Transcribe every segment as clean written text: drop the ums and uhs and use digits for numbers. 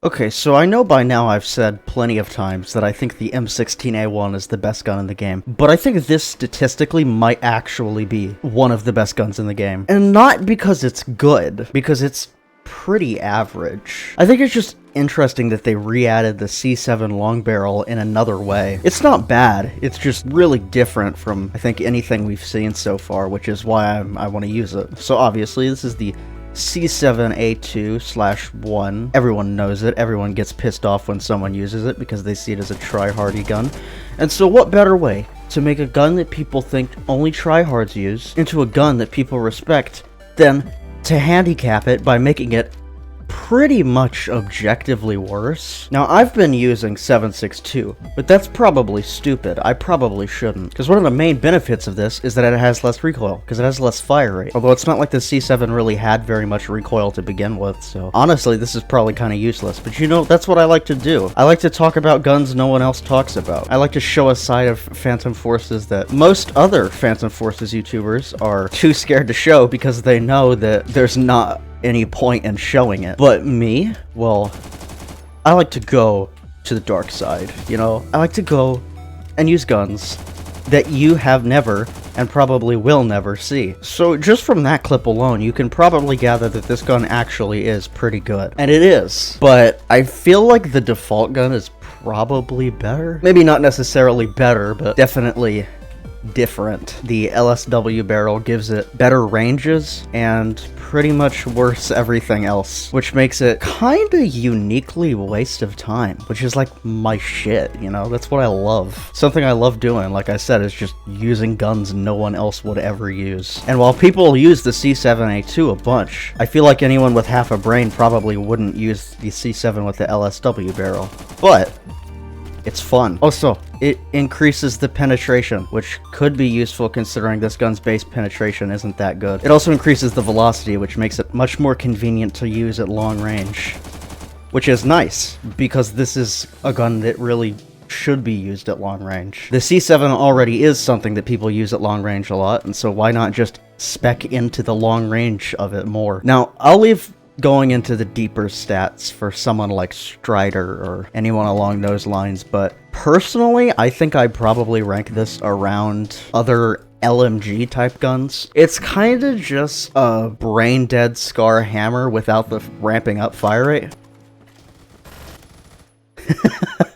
Okay, so I know by now I've said plenty of times that I think the M16A1 is the best gun in the game, but I think this statistically might actually be one of the best guns in the game. And not because it's good, because it's pretty average. I think it's just interesting that they re-added the C7 long barrel in another way. It's not bad, it's just really different from, I think, anything we've seen so far, which is why I want to use it. So obviously, this is the C7A2/1. Everyone knows it. Everyone gets pissed off when someone uses it because they see it as a try-hardy gun. And so what better way to make a gun that people think only tryhards use into a gun that people respect than to handicap it by making it pretty much objectively worse. Now, I've been using 7.62, but that's probably stupid. I probably shouldn't, because one of the main benefits of this is that it has less recoil, because it has less fire rate. Although it's not like the C7 really had very much recoil to begin with, so honestly, this is probably kind of useless. But you know, that's what I like to do. I like to talk about guns no one else talks about. I like to show a side of Phantom Forces that most other Phantom Forces YouTubers are too scared to show because they know that there's not any point in showing it. But me, well, I like to go to the dark side, you know? I like to go and use guns that you have never and probably will never see. So just from that clip alone, you can probably gather that this gun actually is pretty good. And it is. But I feel like the default gun is probably better. Maybe not necessarily better, but definitely different. The LSW barrel gives it better ranges and pretty much worse everything else, which makes it kinda uniquely waste of time, which is like my shit, you know? That's what I love. Something I love doing, like I said, is just using guns no one else would ever use. And while people use the C7A2 a bunch, I feel like anyone with half a brain probably wouldn't use the C7 with the LSW barrel. But it's fun. Also, it increases the penetration, which could be useful considering this gun's base penetration isn't that good. It also increases the velocity, which makes it much more convenient to use at long range. Which is nice, because this is a gun that really should be used at long range. The C7 already is something that people use at long range a lot, and so why not just spec into the long range of it more? Now, I'll leave going into the deeper stats for someone like Strider or anyone along those lines, but personally, I think I'd probably rank this around other LMG type guns. It's kind of just a brain dead Scar hammer without the ramping up fire rate.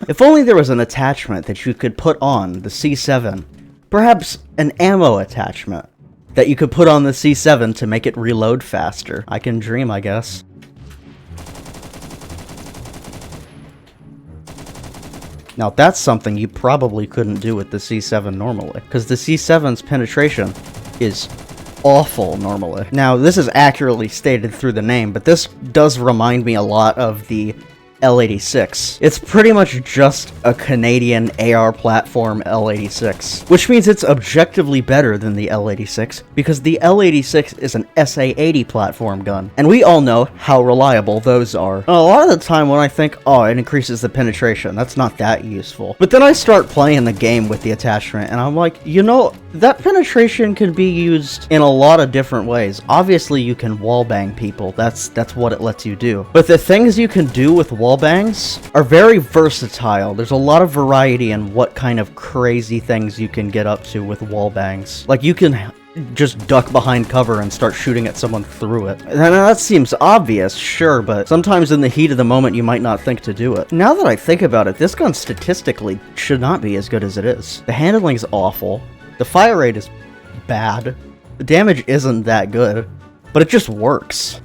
If only there was an attachment that you could put on the C7, perhaps an ammo attachment that you could put on the C7 to make it reload faster. I can dream, I guess. Now that's something you probably couldn't do with the C7 normally, because the C7's penetration is awful normally. Now this is accurately stated through the name, but this does remind me a lot of the L86. It's pretty much just a Canadian AR platform L86, which means it's objectively better than the L86 because the L86 is an SA80 platform gun, and we all know how reliable those are. And a lot of the time when I think, oh, it increases the penetration, that's not that useful. But then I start playing the game with the attachment, and I'm like, you know, that penetration can be used in a lot of different ways. Obviously, you can wallbang people. That's what it lets you do. But the things you can do with wallbangs are very versatile. There's a lot of variety in what kind of crazy things you can get up to with wallbangs. Like, you can just duck behind cover and start shooting at someone through it. And that seems obvious, sure, but sometimes in the heat of the moment you might not think to do it. Now that I think about it, this gun statistically should not be as good as it is. The handling's awful. The fire rate is bad. The damage isn't that good, but it just works.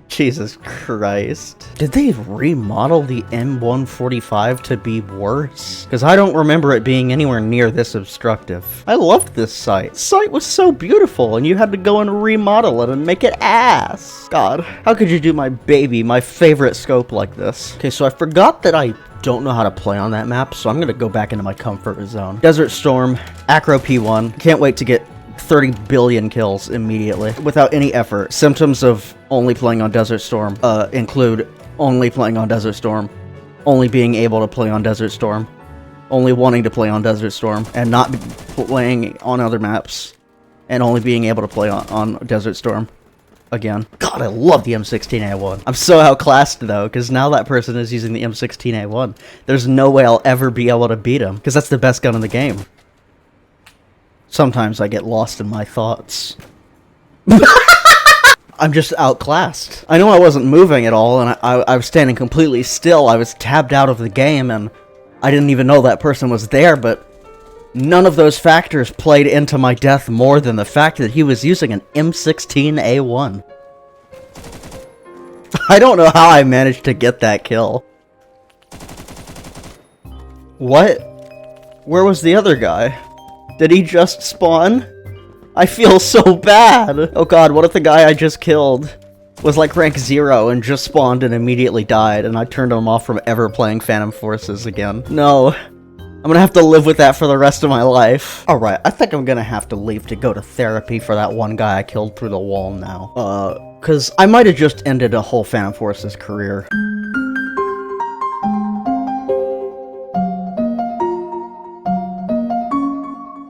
Jesus Christ. Did they remodel the M145 to be worse? Because I don't remember it being anywhere near this obstructive. I loved this sight. The sight was so beautiful, and you had to go and remodel it and make it ass. God, how could you do my baby, my favorite scope like this? Okay, so I forgot that I don't know how to play on that map, so I'm gonna go back into my comfort zone. Desert Storm, Acro P1. Can't wait to get 30 billion kills immediately without any effort. Symptoms of only playing on Desert Storm include only playing on Desert Storm, only being able to play on Desert Storm, only wanting to play on Desert Storm, and not playing on other maps, and only being able to play on Desert Storm. again. God, I love the M16A1. I'm so outclassed, though, because now that person is using the M16A1. There's no way I'll ever be able to beat him, because that's the best gun in the game. Sometimes I get lost in my thoughts. I'm just outclassed. I know I wasn't moving at all, and I was standing completely still. I was tabbed out of the game, and I didn't even know that person was there, but none of those factors played into my death more than the fact that he was using an M16A1. I don't know how I managed to get that kill. What? Where was the other guy? Did he just spawn? I feel so bad! Oh god, what if the guy I just killed was like rank 0 and just spawned and immediately died, and I turned him off from ever playing Phantom Forces again? No. I'm gonna have to live with that for the rest of my life. Alright, I think I'm gonna have to leave to go to therapy for that one guy I killed through the wall now. Cause I might have just ended a whole Phantom Forces career.